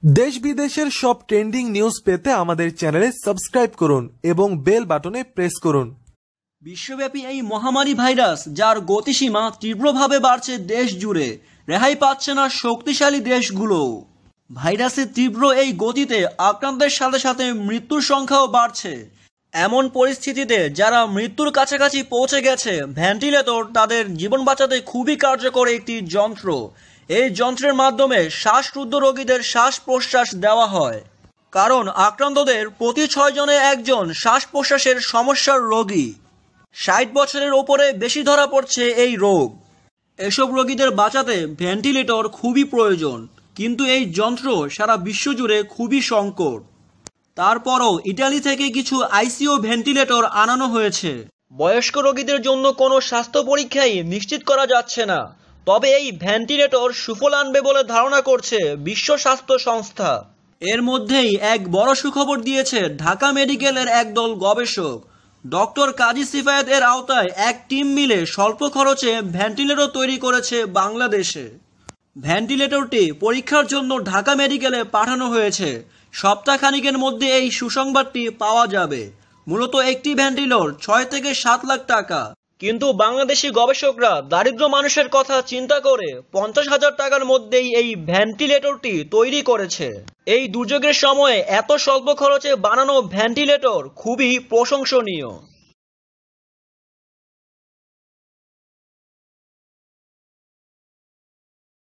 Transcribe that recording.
দেশ বিদেশের সব ট্রেন্ডিং নিউজ পেতে আমাদের চ্যানেলে সাবস্ক্রাইব করুন এবং বেল বাটনে প্রেস করুন। বিশ্বব্যাপী এই মহামারী ভাইরাস, যার গতিসীমা তীব্রভাবে বাড়ছে দেশ জুড়ে, রেহাই পাচ্ছে না শক্তিশালী দেশগুলো। ভাইরাসের তীব্র এই গতিতে আক্রান্তের সাথে সাথে মৃত্যুর সংখ্যাও বাড়ছে। এমন পরিস্থিতিতে যারা মৃত্যুর কাছাকাছি পৌঁছে গেছে, ভেন্টিলেটর তাদের জীবন বাঁচাতে খুবই কার্যকর একটি যন্ত্র। এই যন্ত্রের মাধ্যমে শ্বাসরুদ্ধ রোগীদের শ্বাস প্রশ্বাস দেওয়া হয়, কারণ আক্রান্তদের প্রতি 6 জনে একজন শ্বাস প্রশ্বাসের সমস্যার রোগী। 60 বছরের ওপরে বেশি ধরা পড়ছে এই রোগ। এসব রোগীদের বাঁচাতে ভেন্টিলেটর খুবই প্রয়োজন, কিন্তু এই যন্ত্র সারা বিশ্ব জুড়ে খুবই সংকট। তারপরও ইতালি থেকে কিছু আইসিইউ ভেন্টিলেটর আনানো হয়েছে। বয়স্ক রোগীদের জন্য কোনো স্বাস্থ্য পরীক্ষাই নিশ্চিত করা যাচ্ছে না, তবে এই ভেন্টিলেটর সুফল আনবে বলে ধারণা করছে বিশ্ব স্বাস্থ্য সংস্থা। এর মধ্যেই এক বড় সুখবর দিয়েছে ঢাকা মেডিকেলের একদল গবেষক। ডক্টর কাজী সিফায়েত এর আওতায় এক টিম মিলে স্বল্প খরচে ভেন্টিলেটর তৈরি করেছে বাংলাদেশে। ভেন্টিলেটরটি পরীক্ষার জন্য ঢাকা মেডিকেলে পাঠানো হয়েছে। সপ্তাহখানিকের মধ্যে এই সুসংবাদটি পাওয়া যাবে। মূলত একটি ভেন্টিলেটর 6 থেকে 7 লাখ টাকা, কিন্তু বাংলাদেশি গবেষকরা দারিদ্র মানুষের কথা চিন্তা করে 50,000 টাকার মধ্যেই এই ভেন্টিলেটরটি তৈরি করেছে। এই দুর্যোগের সময়ে এত স্বল্প খরচে বানানো ভেন্টিলেটর খুবই প্রশংসনীয়।